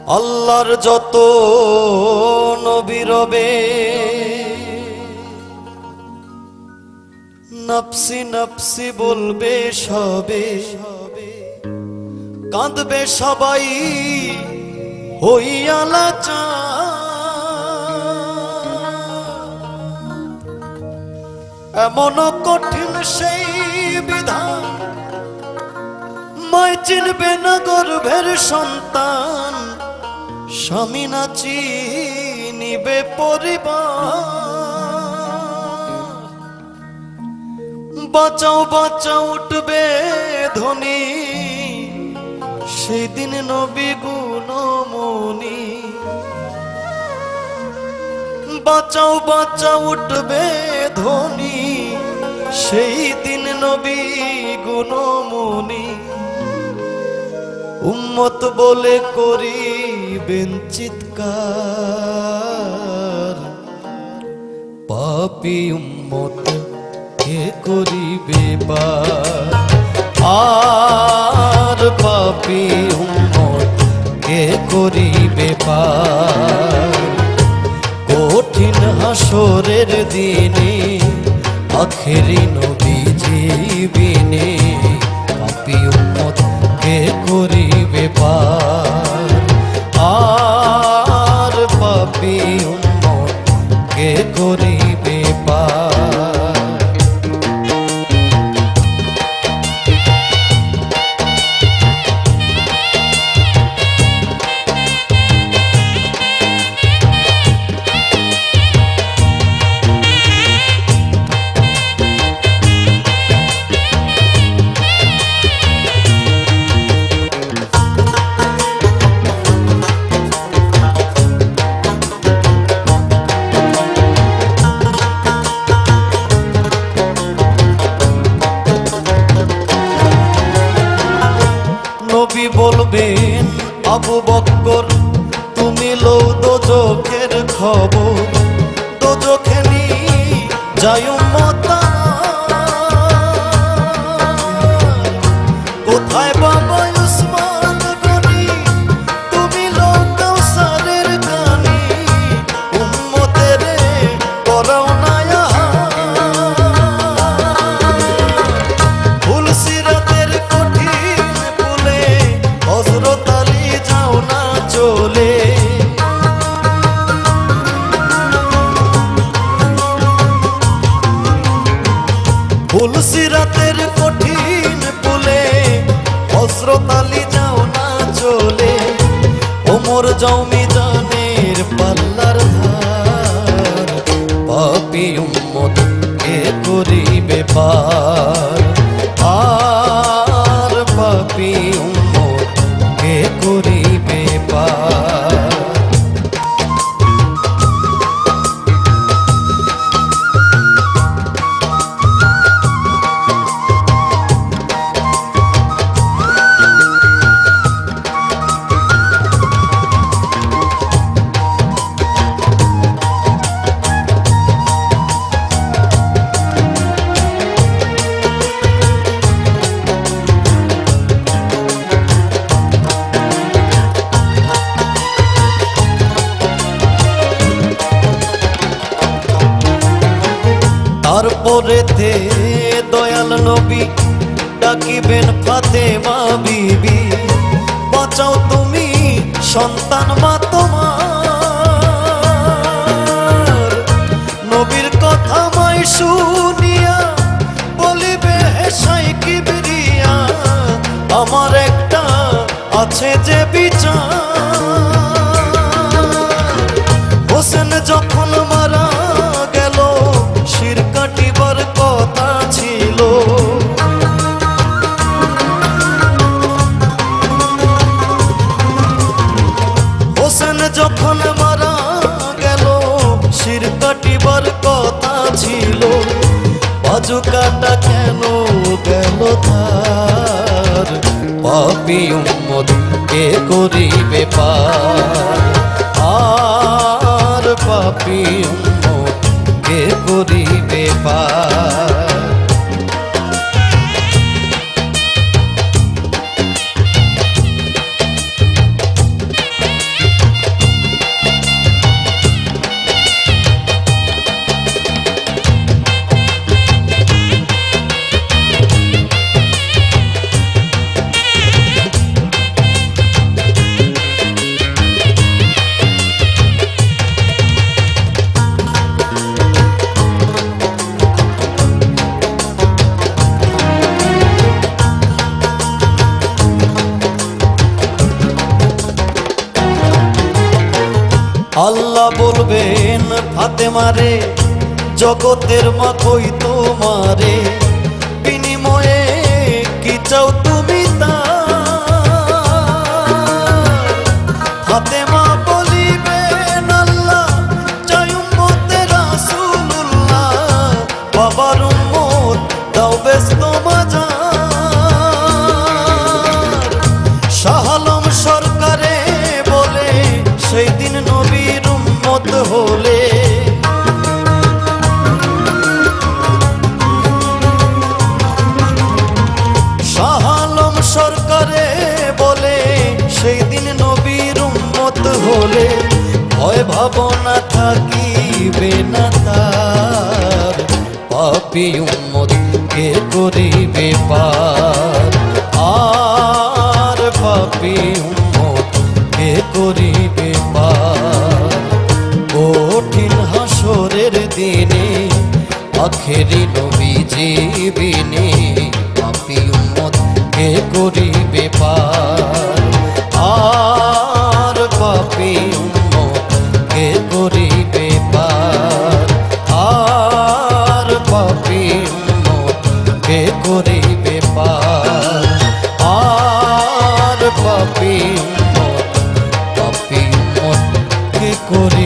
আল্লাহর যত নবী রবে নফসি নফসি বলবে সবে, কাঁদবে সবাই হইয়া লাচার। এমন কঠিন সেই বিধান, মায় চিনবে না গর্ভের সন্তান, স্বামী না চিনিবে পরিবার। বাঁচাও বাঁচাও উঠবে ধ্বনি, সেই দিন নবী গুণমণি। বাঁচাও বাঁচাও উঠবে ধ্বনি, সেই দিন নবী গুণমণি। উম্মত বলে করিবেন চিৎকার, পাপী উম্মত কে করিবে পার। আর পাপী উম্মত কে করিবে পার। কঠিন হাসরের দিনে আখেরি নবীজি বিনে, পাপী উম্মত কে করিবে পার। আর পাপী উম্মত কে করিবে পার। নবী বলবেন আবু বকর, তুমি লও দোজখের খবর। দোজখে নিয়ে যায় উম্মত আমার, কোথায় বাবা উসমান গনি, তুমি লও কাউসারের গানি। উম্মতের করাও না ফুল সিরাতের কঠিন পুলে, হযরত আলী যাও না চলে। ফুল সিরাতের কঠিন পুলে, হযরত আলী যাও না চলে। ওমর যাও মিজানের পাল্লার ধার, পাপী উম্মত কে করিবে পার। আর পাপী উম্মত কে করিবে পার। তারপরে তে দয়াল নবী ডাকিবেন ফাতেমা বিবি, বাঁচাও তুমি সন্তান মা তোমার। নবীর কথা মাই শুনিয়া বলিবে হেসাই কিবরিয়া, আমার একটা আছে যে বিচার। হোসেন যখন মারা গেল, শির কাটিবার কথা ছিল। হোসেন যখন মারা গেল, শির কাটিবার কথা ছিল। বাজু কাটা কেন গেল তার, পাপী উম্মত কে করিবে পার। আর পাপী উম্মত কে করিবে পার। আল্লাহ বলবেন ফাতেমারে, জগতের মা কই তোমারে, বিনিময়ে কি চাও তুমি তা? ফাতেমা বলিবেন আল্লাহ চাই উম্মতে রাসূলুল্লাহ, বাবার উম্মত দাও ব্যস্ত মাজার। শাহ আলম সরকারে বলে সেই দিন নবীর উম্মত হলে, শাহ আলম সরকারে বলে সেই দিন নবীর উম্মত হলে, ভয় ভাবনা থাকিবে না তার, পাপী উম্মত কে করিবে পার, আর পাপী উম্মত কে করিবে পার। কঠিন হাসরের দিনে আখেরি নবীজি বিনে, পাপী উম্মত কে করিবে পার, আর পাপী উম্মত কে করিবে পার, আর পাপী উম্মত কে করিবে পার, আর পাপী উম্মত কে করিবে